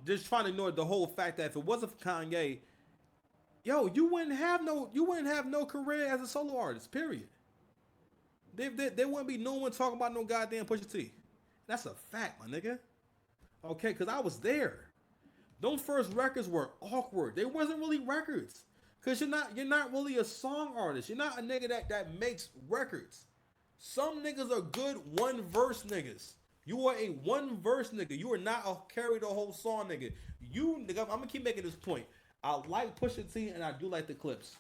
just trying to ignore the whole fact that if it wasn't for Kanye, yo, you wouldn't have no career as a solo artist. Period. There wouldn't be no one talking about no goddamn Pusha T. That's a fact, my nigga. Okay, because I was there. Those first records were awkward. They wasn't really records. Cause you're not really a song artist. You're not a nigga that makes records. Some niggas are good one verse niggas. You are a one verse nigga. You are not a carry the whole song nigga. You nigga, I'm gonna keep making this point. I like Pusha T and I do like the clips,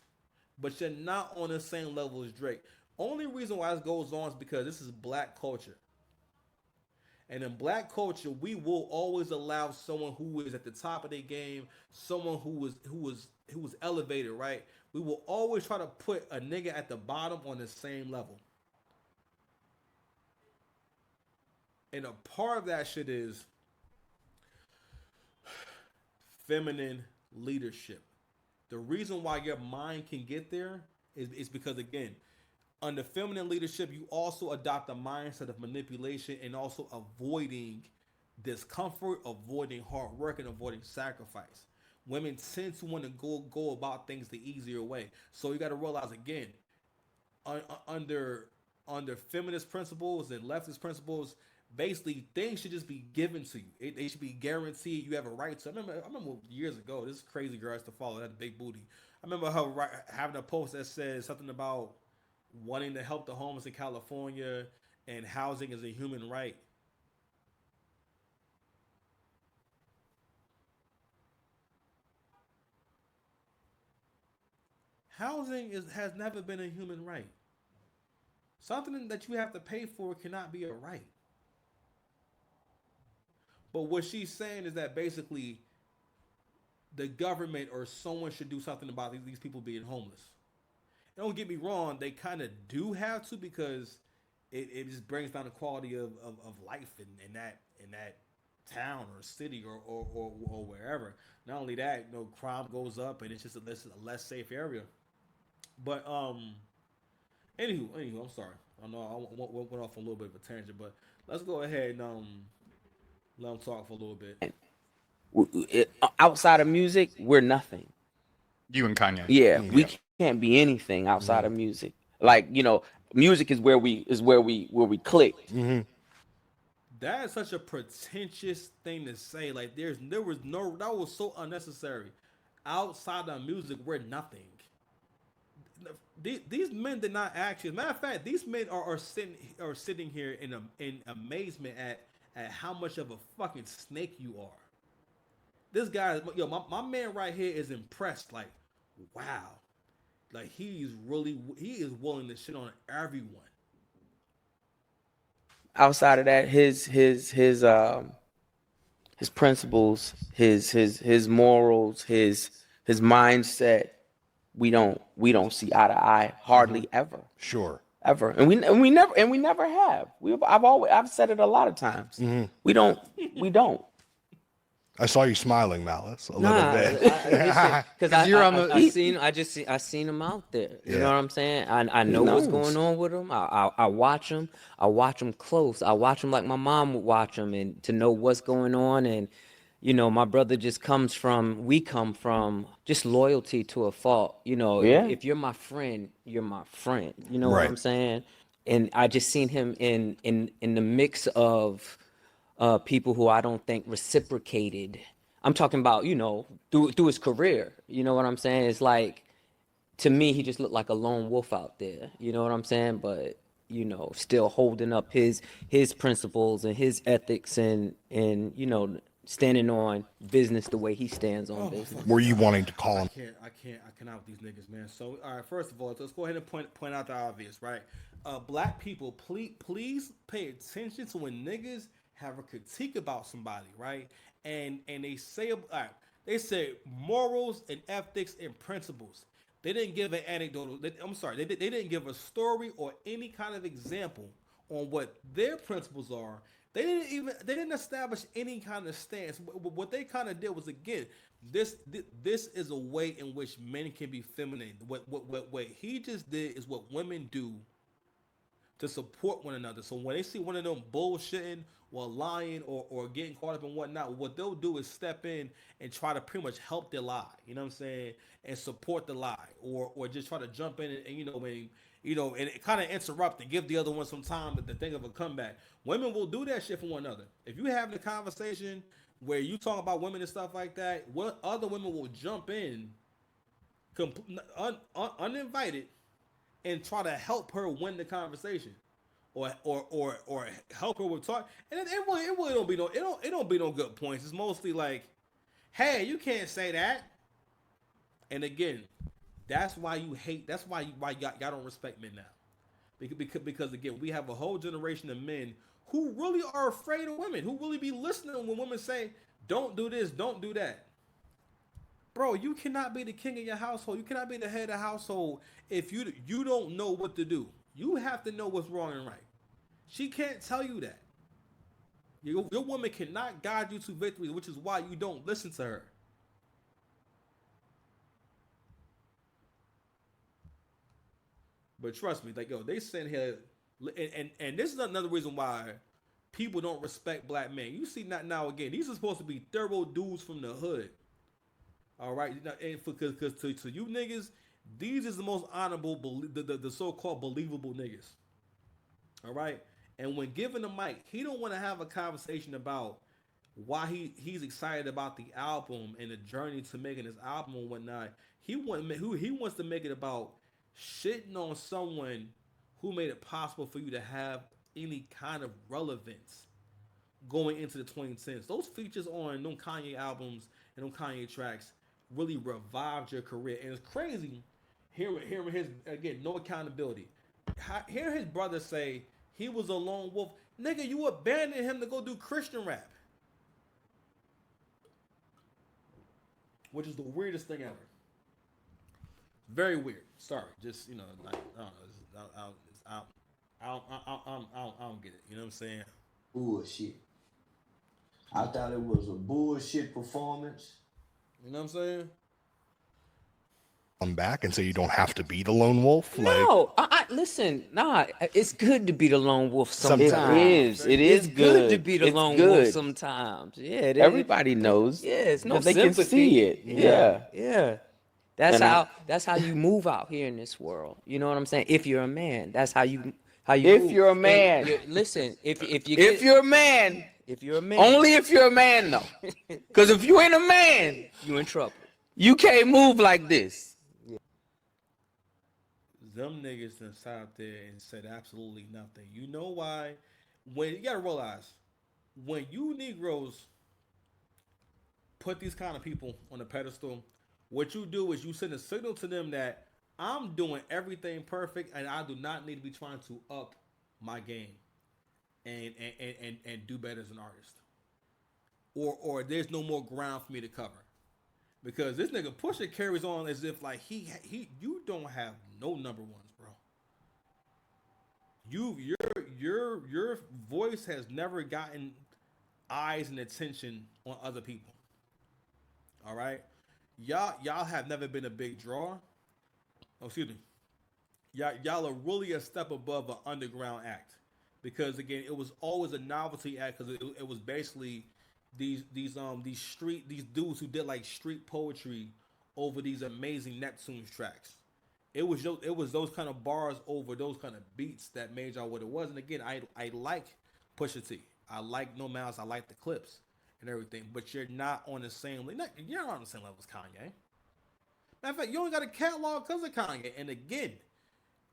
but you're not on the same level as Drake. Only reason why this goes on is because this is black culture. And in black culture, we will always allow someone who is at the top of their game, someone who was elevated, right? We will always try to put a nigga at the bottom on the same level. And a part of that shit is feminine leadership. The reason why your mind can get there is because again, under feminine leadership, you also adopt a mindset of manipulation and also avoiding discomfort, avoiding hard work, and avoiding sacrifice. Women tend to want to go about things the easier way. So you got to realize again, under feminist principles and leftist principles, basically things should just be given to you. They should be guaranteed. You have a right to. I remember years ago. This crazy girl I used to follow had a big booty. I remember her having a post that said something about wanting to help the homeless in California and housing is a human right. Housing has never been a human right. Something that you have to pay for cannot be a right. But what she's saying is that basically the government or someone should do something about these people being homeless. Don't get me wrong, they kind of do have to because it just brings down the quality of life in that town or city or wherever. Not only that, crime goes up and it's just a less safe area. But anywho, I'm sorry. I know I went off a little bit of a tangent, but let's go ahead and let them talk for a little bit. Outside of music, we're nothing. You and Kanye. Yeah, we Yeah. can't be anything outside of music. Like, music is where we clicked. That is such a pretentious thing to say. Like there was no that was so unnecessary. Outside of music, we're nothing. These men did not actually. Matter of fact, these men are sitting here in amazement at how much of a fucking snake you are. This guy, my man right here is impressed. Like, wow, like he is willing to shit on everyone. Outside of that, his principles, his morals, his mindset, we don't see eye to eye hardly ever. Sure. Ever. And we never have. I've said it a lot of times. We don't. I saw you smiling, Malice, a little Nah, bit. because you're on the- I seen him out there. You Yeah. know what I'm saying? I know what's knows. going on with him. I watch him. I watch him close. I watch him like my mom would watch him, and to know what's going on. And my brother just we come from just loyalty to a fault. Yeah. If you're my friend, you're my friend. You know what Right. I'm saying? And I just seen him in the mix of people who I don't think reciprocated. I'm talking about, through his career. You know what I'm saying? It's like, to me, he just looked like a lone wolf out there. You know what I'm saying? But, still holding up his principles and his ethics and standing on business the way he stands on business. Were you wanting to call him? I cannot with these niggas, man. So, all right, first of all, let's go ahead and point out the obvious, right? Black people, please pay attention to when niggas have a critique about somebody, right? And they say, all right, they say morals and ethics and principles. They didn't give an anecdote. I'm sorry, they didn't give a story or any kind of example on what their principles are. They didn't establish any kind of stance. What they kind of did was, again, this is a way in which men can be feminine. What he just did is what women do to support one another. So when they see one of them bullshitting or lying or getting caught up in whatnot, what they'll do is step in and try to pretty much help their lie. You know what I'm saying? And support the lie, or just try to jump in and and it kind of interrupt and give the other one some time to think of a comeback. Women will do that shit for one another. If you having a conversation where you talk about women and stuff like that, what other women will jump in, uninvited, and try to help her win the conversation, or help her with talk. And it really don't be no it don't be no good points. It's mostly like, hey, you can't say that. And again, that's why you hate. That's why y'all don't respect men now, because again, we have a whole generation of men who really are afraid of women, who really be listening when women say, "Don't do this, don't do that." Bro, you cannot be the king of your household. You cannot be the head of the household if you don't know what to do. You have to know what's wrong and right. She can't tell you that. Your woman cannot guide you to victory, which is why you don't listen to her. But trust me, like, yo, they sitting here, and this is another reason why people don't respect black men. You see, not now again, these are supposed to be thorough dudes from the hood. All right, and because to you niggas, these is the most honorable, the so-called believable niggas. All right, and when given the mic, he don't want to have a conversation about why he's excited about the album and the journey to making this album and whatnot. He wants to make it about shitting on someone who made it possible for you to have any kind of relevance going into the 2010s. Those features on them Kanye albums and them Kanye tracks really revived your career. And it's crazy hearing his, again, no accountability. Hearing his brother say he was a lone wolf. Nigga, you abandoned him to go do Christian rap. Which is the weirdest thing ever. Very weird. Sorry, just like, I don't get it. You know what I'm saying? Bullshit. I thought it was a bullshit performance. You know what I'm saying? Come back and say you don't have to be the lone wolf. No, I listen. Nah, it's good to be the lone wolf sometimes. It is It's good to be the It's lone good. wolf sometimes. Yeah, Everybody knows. Yeah, it's no that they sympathy. can see it. Yeah. That's And that's how you move out here in this world. You know what I'm saying? If you're a man, that's how you If move. you're a And man. listen. If You're a man, if you're a man, only if you're a man though. Because if you ain't a man, you in trouble. you can't move like this. Them niggas done sat out there and said absolutely nothing. You know why? When you gotta realize, when you Negroes put these kind of people on a pedestal, what you do is you send a signal to them that I'm doing everything perfect and I do not need to be trying to up my game and do better as an artist. Or there's no more ground for me to cover. Because this nigga Pusha carries on as if like you don't have no number ones, bro. Your voice has never gotten eyes and attention on other people. All right, y'all have never been a big draw. Oh, excuse me. Y'all are really a step above an underground act, because again, it was always a novelty act because it was basically these dudes who did like street poetry over these amazing Neptunes tracks. It was those kind of bars over those kind of beats that made y'all what it was. And again, I like Pusha T. I like No Mouse. I like the clips and everything. But you're not on the same level. You're not on the same level as Kanye. Matter of fact, you only got a catalog because of Kanye. And again,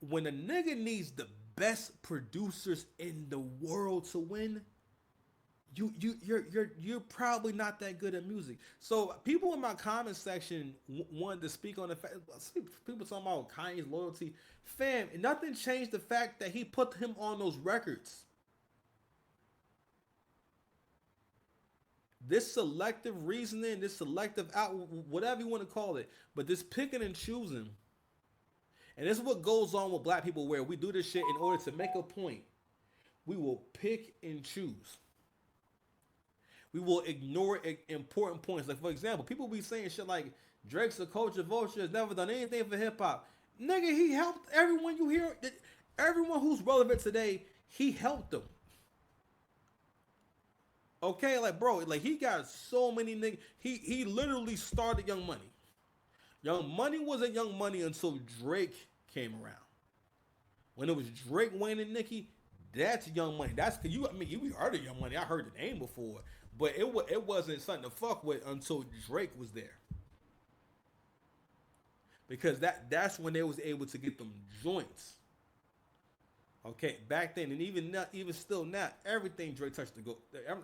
when a nigga needs the best producers in the world to win, you're probably not that good at music. So people in my comment section wanted to speak on the fact, people talking about Kanye's loyalty. Fam, nothing changed the fact that he put him on those records. This selective reasoning, this selective out, whatever you want to call it, but this picking and choosing, and this is what goes on with black people, where we do this shit in order to make a point. We will pick and choose. We will ignore important points. Like, for example, people be saying shit like Drake's a culture vulture, has never done anything for hip hop. Nigga, he helped everyone you hear. everyone who's relevant today, he helped them. Okay, like bro, like he got so many niggas. He literally started Young Money. Young Money wasn't Young Money until Drake came around. When it was Drake, Wayne, and Nicki, that's Young Money. That's cause you. I mean, you heard of Young Money. I heard the name before, but it wasn't something to fuck with until Drake was there. Because that's when they was able to get them joints. Okay, back then, and even now, even still now, everything Drake touched to go.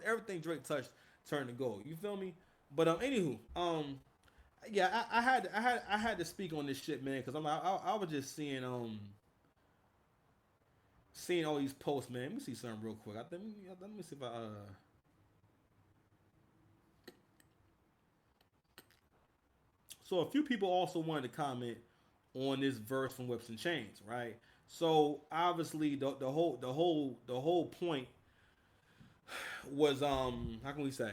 Everything Drake touched turned to gold. You feel me? But anywho, yeah, I had to speak on this shit, man, because I was just seeing all these posts, man. Let me see something real quick. Let me see if I So a few people also wanted to comment on this verse from Whips and Chains, right? So obviously the whole point was how can we say,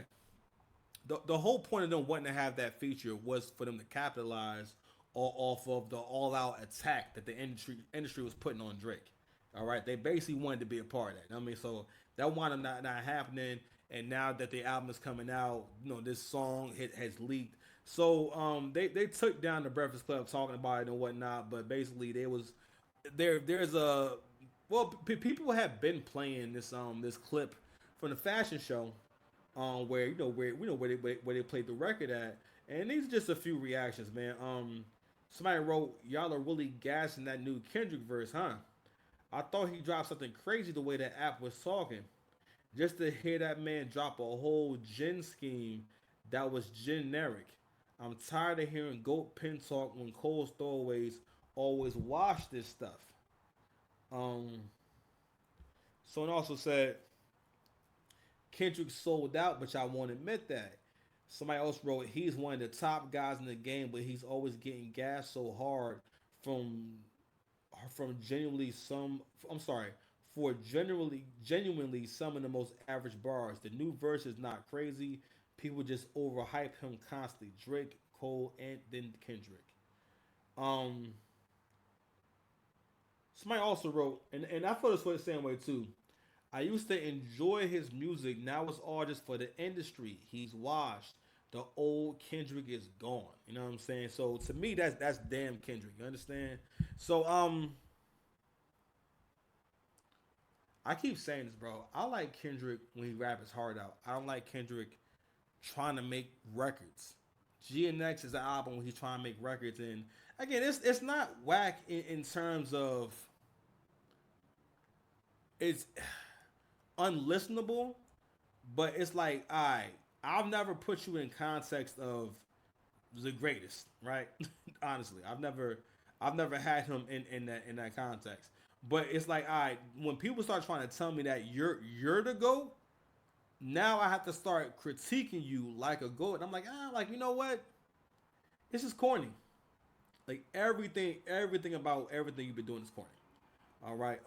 the whole point of them wanting to have that feature was for them to capitalize off of the all out attack that the industry was putting on Drake. All right, they basically wanted to be a part of that. I mean, so that wound up not happening, and now that the album is coming out, this song has leaked. So they took down the Breakfast Club talking about it and whatnot, but basically there's a people have been playing this clip from the fashion show where where they played the record at, and these are just a few reactions, man. Somebody wrote, "Y'all are really gassing that new Kendrick verse, huh? I thought he dropped something crazy the way that app was talking. Just to hear that man drop a whole gen scheme that was generic. I'm tired of hearing GOAT pen talk when Cole's throwaways always wash this stuff." Someone also said, "Kendrick sold out, but y'all won't admit that." Somebody else wrote, "He's one of the top guys in the game, but he's always getting gassed so hard from genuinely some. I'm sorry, for genuinely some of the most average bars. The new verse is not crazy. People just overhype him constantly. Drake, Cole, and then Kendrick." Somebody also wrote, and I feel this way the same way too. "I used to enjoy his music. Now it's all just for the industry. He's washed. The old Kendrick is gone." You know what I'm saying? So to me, that's damn Kendrick. You understand? So I keep saying this, bro. I like Kendrick when he rap his heart out. I don't like Kendrick trying to make records. GNX is an album when he's trying to make records, and again, it's not whack in terms of it's unlistenable, but it's like, I've never put you in context of the greatest, right? Honestly, I've never had him in that context. But it's like, when people start trying to tell me that you're the GOAT, now I have to start critiquing you like a GOAT. I'm like, like, you know what? This is corny. Like everything about everything you've been doing is corny. All right.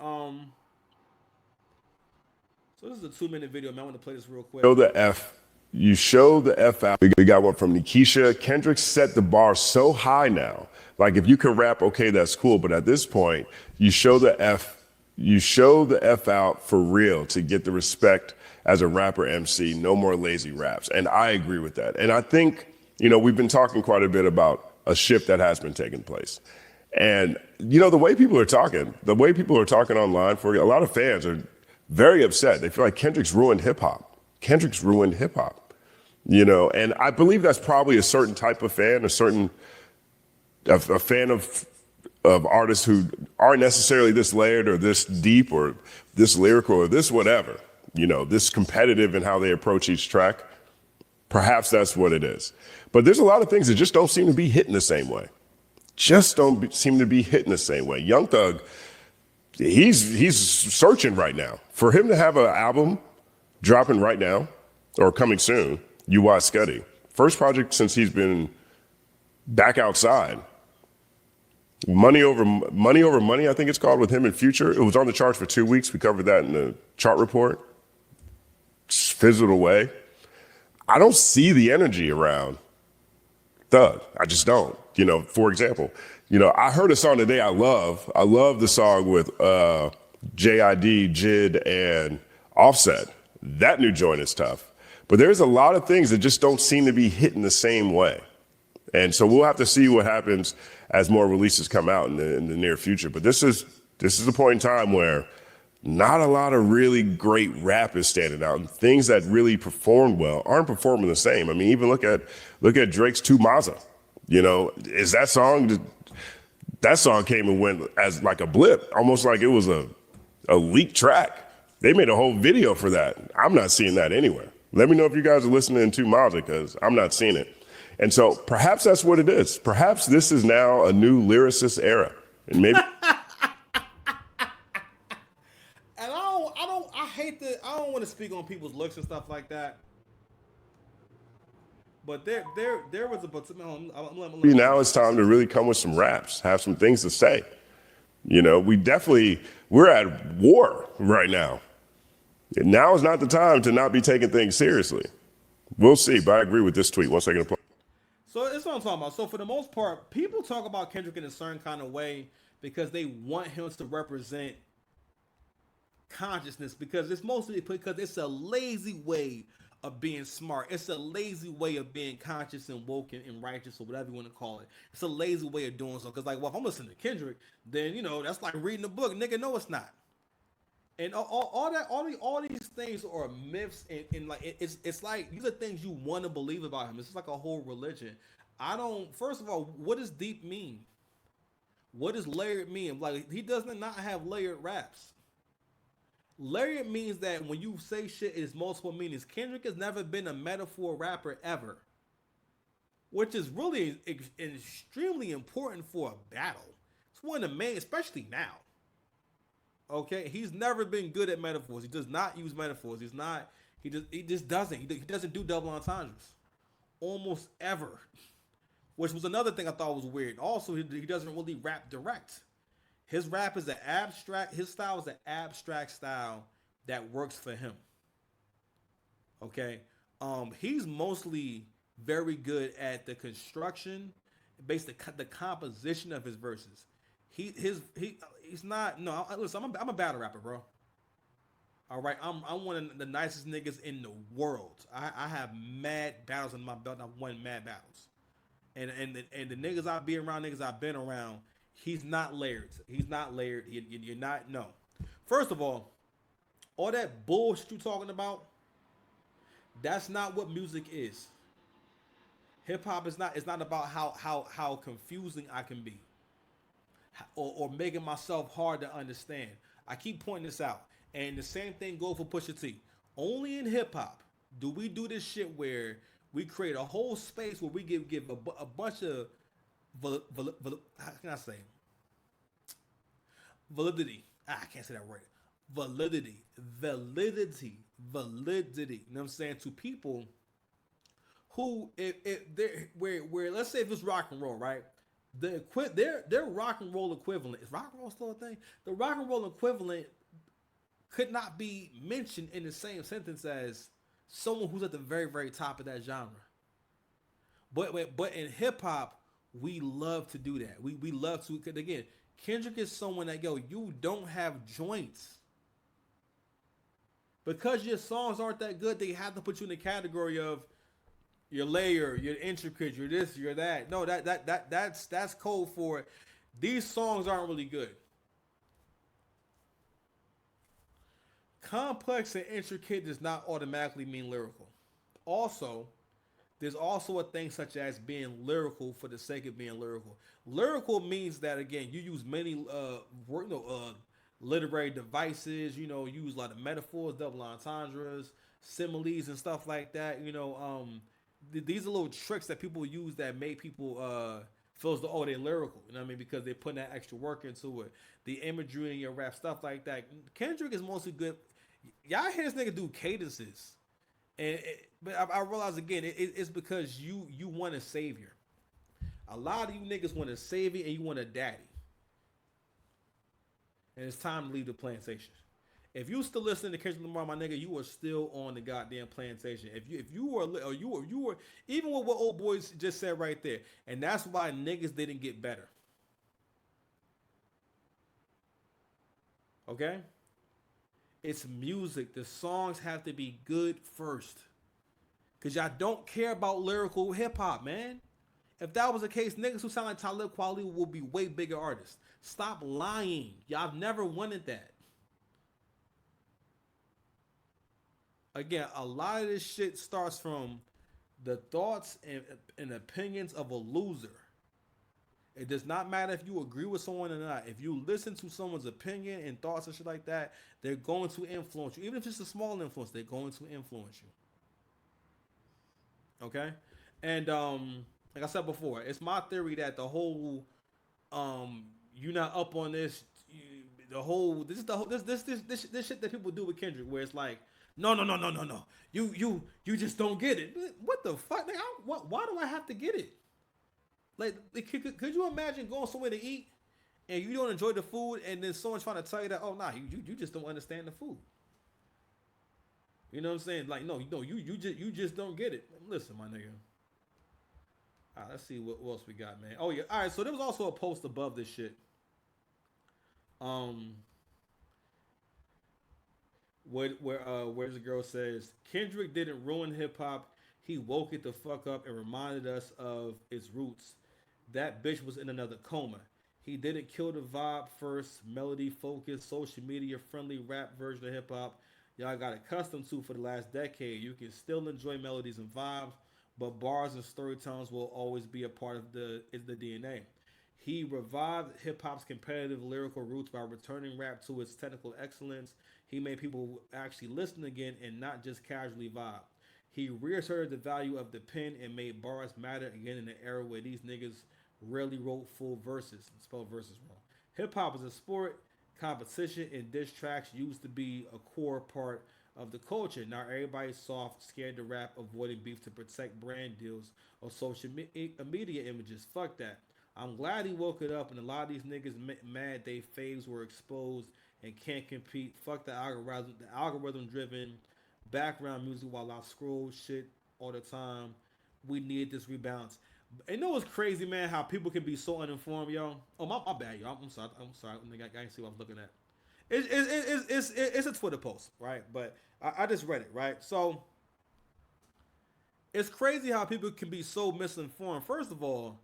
So this is a 2-minute video, man. I want to play this real quick. You show the F out. We got one from Nikisha. Kendrick set the bar so high now. Like if you can rap, okay, that's cool. But at this point, you show the F out for real to get the respect as a rapper MC. No more lazy raps. And I agree with that. And I think, we've been talking quite a bit about a shift that has been taking place. And, the way people are talking online, for a lot of fans are very upset. They feel like Kendrick's ruined hip hop. And I believe that's probably a certain type of fan, a fan of artists who aren't necessarily this layered or this deep or this lyrical or this whatever, this competitive in how they approach each track. Perhaps that's what it is. But there's a lot of things that just don't seem to be hitting the same way. Young Thug, he's searching right now. For him to have an album dropping right now or coming soon, UI Scuddy, first project since he's been back outside. Money over money, I think it's called, with him and Future. It was on the charts for 2 weeks. We covered that in the chart report. Just fizzled away. I don't see the energy around Thug. I just don't. For example, You know, I heard a song today I love. I love the song with JID, Jid, and Offset. That new joint is tough. But there's a lot of things that just don't seem to be hitting the same way. And so we'll have to see what happens as more releases come out in the near future. But this is the point in time where not a lot of really great rap is standing out. And things that really performed well aren't performing the same. I mean, even look at Drake's Tu Maza. You know, is that song came and went as like a blip, almost like it was a leaked track. They made a whole video for that. I'm not seeing that anywhere. Let me know if you guys are listening to Maza, because I'm not seeing it. And so perhaps that's what it is. Perhaps this is now a new lyricist era. And maybe And I don't want to speak on people's looks and stuff like that. But there was a, now it's time to really come with some raps, have some things to say. You know, we're at war right now. And now is not the time to not be taking things seriously. We'll see, but I agree with this tweet. 1 second. So that's what I'm talking about. So for the most part, people talk about Kendrick in a certain kind of way because they want him to represent consciousness, because it's mostly because it's a lazy way of being smart. It's a lazy way of being conscious and woke and righteous, or whatever you want to call it. It's a lazy way of doing so. Because like, well, if I'm listening to Kendrick, then you know that's like reading a book, nigga. No, it's not. And all these things are myths, and like it's like these are things you want to believe about him. It's just like a whole religion. First of all, what does deep mean? What does layered mean? Like, he doesn't not have layered raps. Layered means that when you say shit, it is multiple meanings. Kendrick has never been a metaphor rapper ever, which is really extremely important for a battle. It's one of the main, especially now. Okay, he's never been good at metaphors. He does not use metaphors. He just doesn't. He doesn't do double entendres almost ever, which was another thing I thought was weird. Also, he doesn't really rap direct. His rap is an abstract. His style is an abstract style that works for him. Okay, he's mostly very good at the construction, basically the composition of his verses. He's not. No, listen. I'm a battle rapper, bro. All right, I'm one of the nicest niggas in the world. I have mad battles in my belt. I've won mad battles, and the niggas I've been around. He's not layered. He's not layered. You're not. No. First of all that bullshit you talking about, that's not what music is. Hip hop is not. It's not about how confusing I can be, or making myself hard to understand. I keep pointing this out, and the same thing goes for Pusha T. Only in hip hop do we do this shit where we create a whole space where we give a bunch of how can I say? Validity. I can't say that word. Validity. You know what I'm saying? To people who, if they're where let's say if it's rock and roll, right? Their rock and roll equivalent, is rock and roll still a thing? The rock and roll equivalent could not be mentioned in the same sentence as someone who's at the very, very top of that genre. But in hip hop, we love to do that. We love to, because again, Kendrick is someone that, you don't have joints. Because your songs aren't that good, they have to put you in the category of you're layered, you're intricate, you're this, you're that. No, that's code for it. These songs aren't really good. Complex and intricate does not automatically mean lyrical. Also, there's also a thing such as being lyrical for the sake of being lyrical. Lyrical means that, again, you use many literary devices. You use a lot of metaphors, double entendres, similes, and stuff like that. These are little tricks that people use that make people feel as though, they're lyrical. You know what I mean? Because they're putting that extra work into it. The imagery in your rap, stuff like that. Kendrick is mostly good. Y'all hear this nigga do cadences. But I realize again, it's because you want a savior. A lot of you niggas want a savior and you want a daddy. And it's time to leave the plantation. If you still listening to Kendrick Lamar, my nigga, you are still on the goddamn plantation. If you were even with what old boys just said right there, and that's why niggas didn't get better. Okay? It's music. The songs have to be good first. Cause y'all don't care about lyrical hip hop, man. If that was the case, niggas who sound like Talib Kweli will be way bigger artists. Stop lying. Y'all never wanted that. Again, a lot of this shit starts from the thoughts and opinions of a loser. It does not matter if you agree with someone or not. If you listen to someone's opinion and thoughts and shit like that, they're going to influence you. Even if it's a small influence, they're going to influence you. Okay? And like I said before, it's my theory that the whole you're not up on this, the whole this is the whole this shit that people do with Kendrick, where it's like, no. You just don't get it. What the fuck? Like, why do I have to get it? Like, could you imagine going somewhere to eat and you don't enjoy the food, and then someone's trying to tell you that, oh nah, you just don't understand the food. You know what I'm saying? Like, no, you just don't get it. Listen, my nigga. All right, let's see what else we got, man. Oh yeah, all right. So there was also a post above this shit. Where the girl says Kendrick didn't ruin hip hop. He woke it the fuck up and reminded us of its roots. That bitch was in another coma. He didn't kill the vibe first, melody focused, social media friendly rap version of hip hop y'all got accustomed to for the last decade. You can still enjoy melodies and vibes, but bars and storytellings will always be a part of the DNA. He revived hip hop's competitive lyrical roots by returning rap to its technical excellence. He made people actually listen again and not just casually vibe. He reasserted the value of the pen and made bars matter again in an era where these niggas rarely wrote full verses. Spelled verses wrong. Hip hop is a sport. Competition and diss tracks used to be a core part of the culture. Now everybody's soft, scared to rap, avoiding beef to protect brand deals or social media images. Fuck that. I'm glad he woke it up, and a lot of these niggas mad they faves were exposed and can't compete. Fuck the algorithm driven background music while I scroll shit all the time. We need this rebalance. And you know what's crazy, man? How people can be so uninformed, yo. Oh my bad, yo. I'm sorry. Nigga, I can't see what I'm looking at. It's a Twitter post, right? But I just read it, right? So it's crazy how people can be so misinformed. First of all,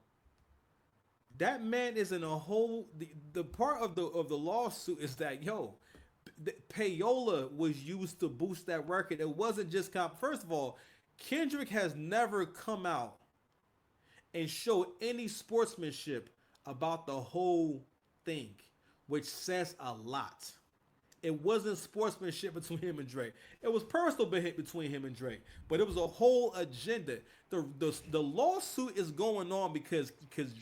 that man is in a whole. The part of the lawsuit is that payola was used to boost that record. It wasn't just First of all, Kendrick has never come out and show any sportsmanship about the whole thing, which says a lot. It wasn't sportsmanship between him and Drake. It was personal between him and Drake, but it was a whole agenda. The lawsuit is going on because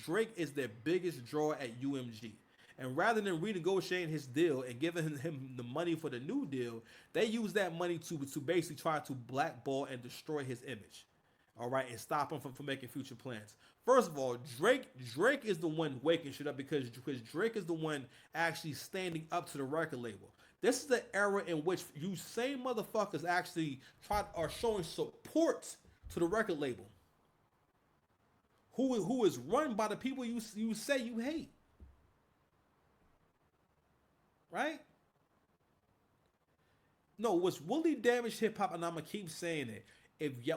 Drake is their biggest draw at UMG. And rather than renegotiating his deal and giving him the money for the new deal, they use that money to basically try to blackball and destroy his image. All right, and stop him from making future plans. First of all, Drake is the one waking shit up because Drake is the one actually standing up to the record label. This is the era in which you same motherfuckers actually are showing support to the record label, who is run by the people you say you hate, right? No, what's really damaged hip hop, and I'm gonna keep saying it.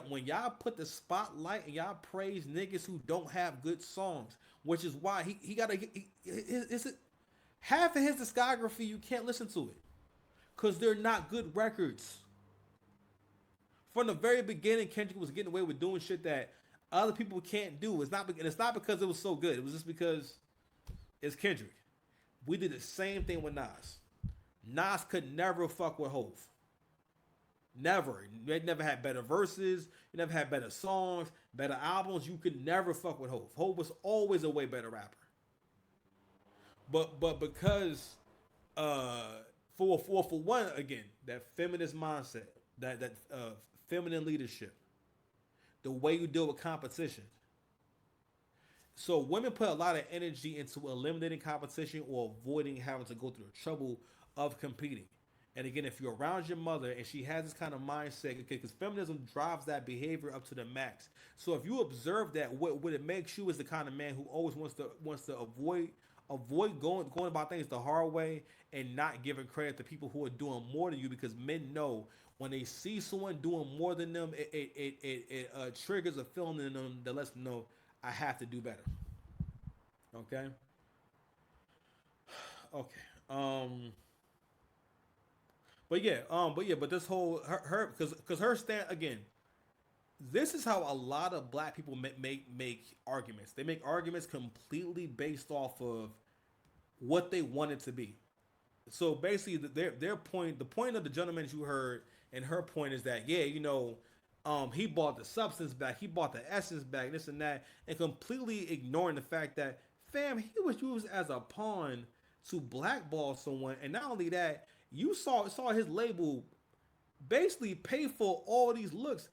When y'all put the spotlight and y'all praise niggas who don't have good songs, which is why he gotta half of his discography you can't listen to it, cause they're not good records. From the very beginning, Kendrick was getting away with doing shit that other people can't do. It's not because it was so good. It was just because it's Kendrick. We did the same thing with Nas. Nas could never fuck with Hov. Never. They never had better verses. You never had better songs, better albums. You could never fuck with Hov. Hov was always a way better rapper. But because for one, again, that feminist mindset, that feminine leadership, the way you deal with competition. So women put a lot of energy into eliminating competition or avoiding having to go through the trouble of competing. And again, if you're around your mother and she has this kind of mindset, because feminism drives that behavior up to the max. So if you observe that, what it makes you is the kind of man who always wants to avoid Avoid going about things the hard way and not giving credit to people who are doing more than you, because men know when they see someone doing more than them, it triggers a feeling in them that lets them know I have to do better. Okay. Okay. But this whole her because her stand again. This is how a lot of black people make arguments. They make arguments completely based off of what they want it to be. So basically, their point, the point of the gentleman you heard, and her point is that yeah, he bought the substance back, he bought the essence back, this and that, and completely ignoring the fact that fam, he was used as a pawn to blackball someone, and not only that, you saw his label basically pay for all these looks.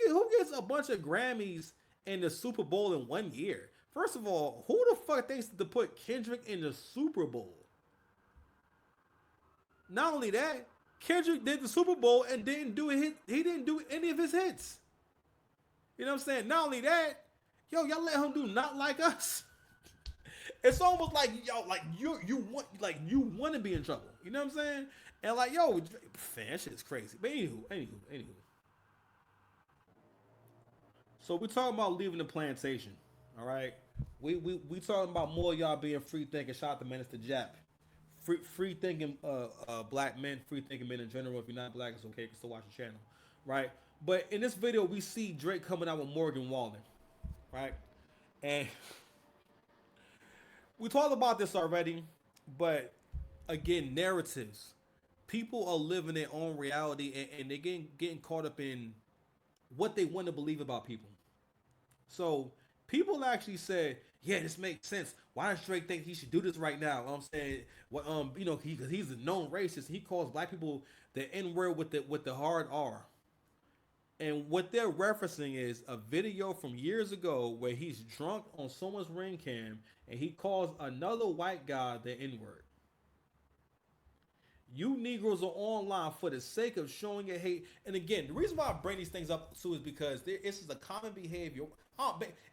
Who gets a bunch of Grammys and the Super Bowl in 1 year? First of all, who the fuck thinks to put Kendrick in the Super Bowl? Not only that, Kendrick did the Super Bowl and didn't do it. He didn't do any of his hits. You know what I'm saying? Not only that, y'all let him do Not Like Us. It's almost like y'all like you want to be in trouble. You know what I'm saying? And like yo, man, that shit is crazy. But anywho. So we talking about leaving the plantation. All right. We talking about more of y'all being free thinking. Shout out to Minister Jap. Free thinking black men, free thinking men in general. If you're not black, it's okay. You can still watch the channel, right? But in this video, we see Drake coming out with Morgan Wallen, right? And we talked about this already, but again, narratives. People are living their own reality, and they're getting caught up in what they want to believe about people. So people actually said, "Yeah, this makes sense. Why does Drake think he should do this right now?" I'm saying, well, he's a known racist. He calls black people the N word with the hard R. And what they're referencing is a video from years ago where he's drunk on someone's ring cam and he calls another white guy the N word. You Negroes are online for the sake of showing your hate. And again, the reason why I bring these things up too is because this is a common behavior.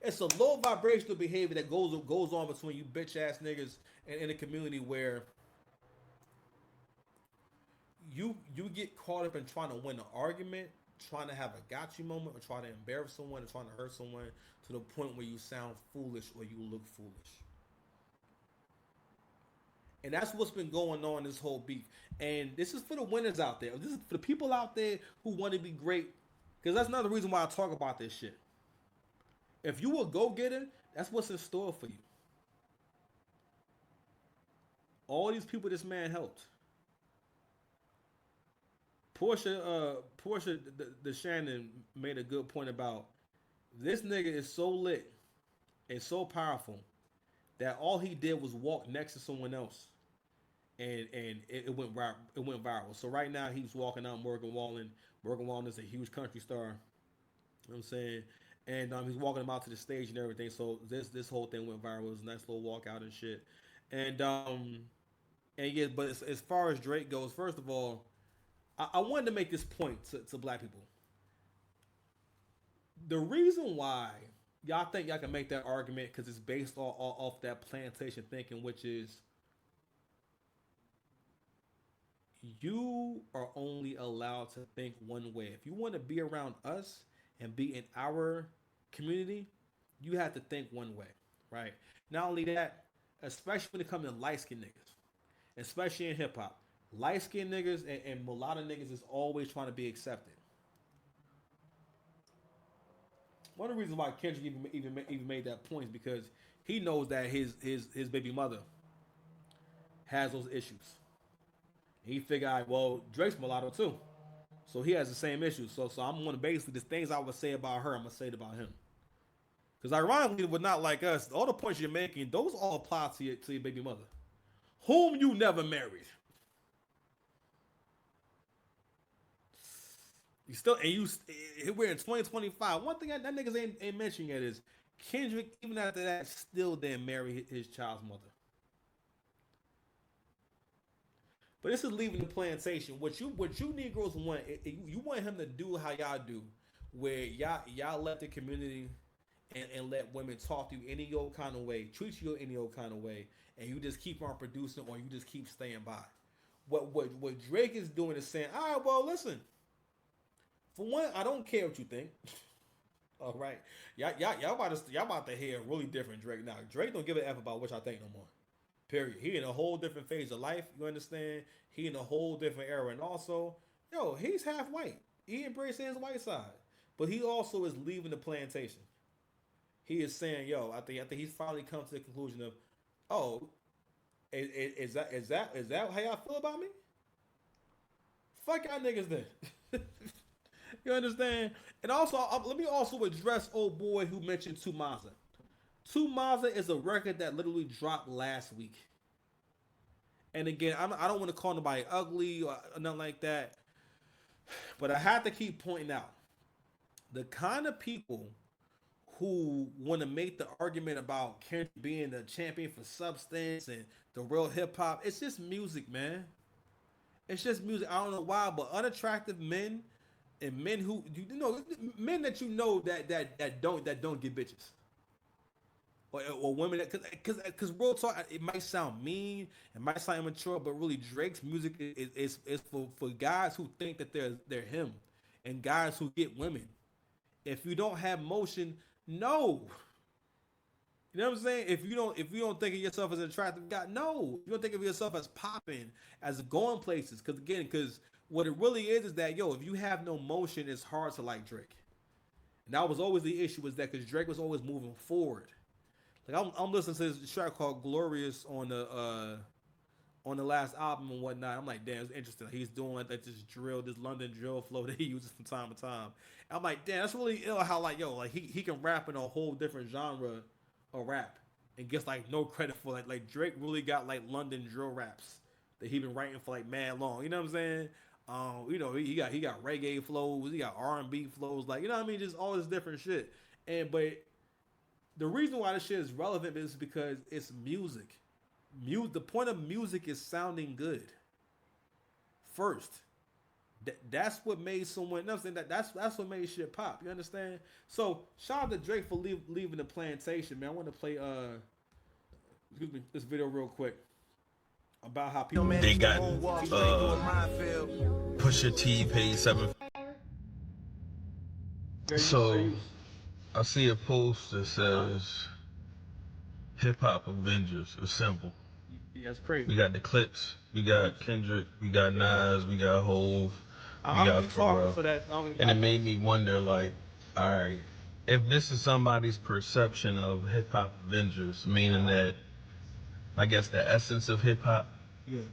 It's a low vibrational behavior that goes on between you bitch ass niggas and in a community where you get caught up in trying to win an argument, trying to have a gotcha moment, or trying to embarrass someone, or trying to hurt someone to the point where you sound foolish or you look foolish. And that's what's been going on this whole beef. And this is for the winners out there. This is for the people out there who want to be great. Because that's another reason why I talk about this shit. If you a go-getter, that's what's in store for you. All these people this man helped. Pusha the Shannon made a good point about this nigga is so lit and so powerful that all he did was walk next to someone else, and it went viral. It went viral. So right now he's walking out Morgan Wallen. Morgan Wallen is a huge country star. You know what I'm saying? And he's walking him out to the stage and everything. So this whole thing went viral. It was a nice little walkout and shit. And yeah, but as far as Drake goes, first of all, I wanted to make this point to black people. The reason why y'all think y'all can make that argument because it's based off that plantation thinking, which is you are only allowed to think one way. If you want to be around us and be in our community, you have to think one way, right? Not only that, especially when it comes to light-skinned niggas, especially in hip-hop. Light-skinned niggas and mulatto niggas is always trying to be accepted. One of the reasons why Kendrick even made that point is because he knows that his baby mother has those issues. He figured, well, Drake's mulatto too, so he has the same issues. So I'm gonna basically the things I would say about her, I'm gonna say it about him. Because ironically, with Not Like Us, all the points you're making, those all apply to your baby mother, whom you never married. We're in 2025. One thing that niggas ain't mentioning yet is Kendrick, even after that, still didn't marry his child's mother. But this is leaving the plantation. What you Negroes want, you want him to do how y'all do, where y'all let the community and let women talk to you any old kind of way, treat you any old kind of way, and you just keep on producing or you just keep staying by. What Drake is doing is saying, all right, well, listen. For one, I don't care what you think. All right, y'all about to hear a really different Drake now. Drake don't give a f about what y'all think no more. Period. He in a whole different phase of life. You understand? He in a whole different era, and also, yo, he's half white. He embracing his white side, but he also is leaving the plantation. He is saying, yo, I think he's finally come to the conclusion of, oh, is that how y'all feel about me? Fuck y'all niggas then. You understand? And also, let me also address old boy who mentioned Tumaza. Tumaza is a record that literally dropped last week. And again, I don't want to call nobody ugly or nothing like that, but I have to keep pointing out the kind of people who want to make the argument about Kendrick being the champion for substance and the real hip hop. It's just music, man. It's just music. I don't know why, but unattractive men and men who men that that don't get bitches. Or women that because real talk, it might sound mean, it might sound immature, but really Drake's music is for guys who think that they're him, and guys who get women. If you don't have motion, no. You know what I'm saying? If you don't think of yourself as an attractive guy, no. You don't think of yourself as popping, as going places. Because what it really is that if you have no motion, it's hard to like Drake. And that was always the issue, was that because Drake was always moving forward. Like I'm listening to this track called "Glorious" on the last album and whatnot. I'm like, damn, it's interesting. He's doing like this drill, this London drill flow that he uses from time to time. And I'm like, damn, that's really ill. How like he can rap in a whole different genre of rap and gets like no credit for like Drake really got like London drill raps that he been writing for like mad long. You know what I'm saying? He got reggae flows, he got R&B flows, like, you know what I mean, just all this different shit. But the reason why this shit is relevant is because it's music. The point of music is sounding good. First, that's what made someone. You know what I'm saying? That's what made shit pop. You understand? So shout out to Drake for leaving the plantation, man. I want to play this video real quick about how people They got Pusha T paid $7. So I see a post that says Hip Hop Avengers. It's simple. Yeah, it's crazy. We got the Clips, we got Kendrick, we got Nas, we got Hove, we got Pharrell. And it made me wonder, like, all right, if this is somebody's perception of Hip Hop Avengers, meaning that I guess the essence of hip hop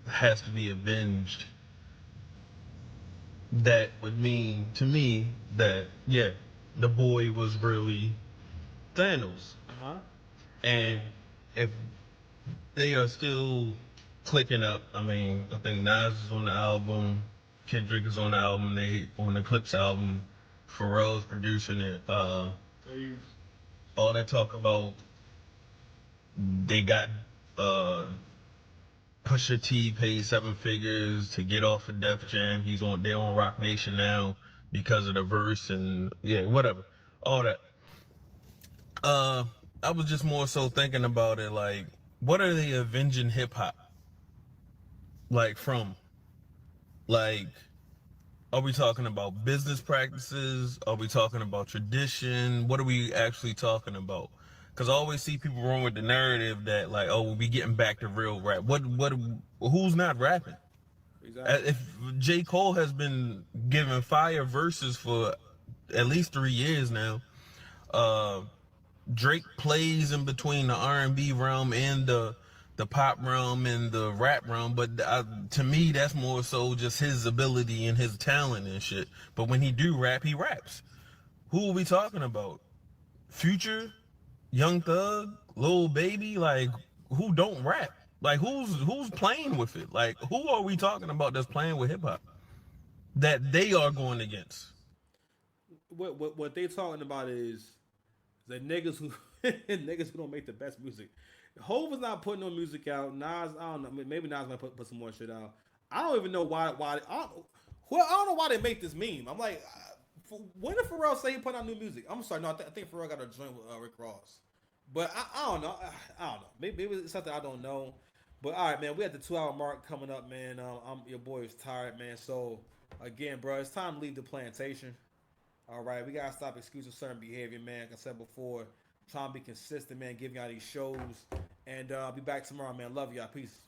has to be avenged, that would mean to me that, yeah, the boy was really Thanos. And if they are still clicking up, I mean, I think Nas is on the album, Kendrick is on the album, they on the Clips album, Pharrell's producing it. All that talk about they got Pusha T paid 7 figures to get off of Def Jam. They're on Rock Nation now because of the verse and yeah, whatever. All that. I was just more so thinking about it, like, what are they avenging hip hop? Like, from? Like, are we talking about business practices? Are we talking about tradition? What are we actually talking about? Because I always see people wrong with the narrative that, like, oh, we'll be getting back to real rap. Who's not rapping? Exactly. If J. Cole has been giving fire verses for at least 3 years now, Drake plays in between the R&B realm and the pop realm and the rap realm, but to me that's more so just his ability and his talent and shit. But when he do rap, he raps. Who are we talking about? Future, Young Thug, Lil Baby? Like, who don't rap? Like, who's playing with it? Like, who are we talking about that's playing with hip hop that they are going against? What they talking about is the niggas who niggas who don't make the best music. Hov is not putting no music out. Nas, I don't know. Maybe Nas might put some more shit out. I don't even know why. I don't know why they make this meme. I'm like, When did Pharrell say he put out new music? I'm sorry, no, I think Pharrell got a joint with Rick Ross. But I don't know. I don't know. Maybe it's something I don't know. But all right, man, we at the 2 hour mark coming up, man. Your boy is tired, man. So again, bro, it's time to leave the plantation. All right, we gotta stop excusing certain behavior, man. Like I said before, trying to be consistent, man. Giving y'all these shows, and I'll be back tomorrow, man. Love y'all. Peace.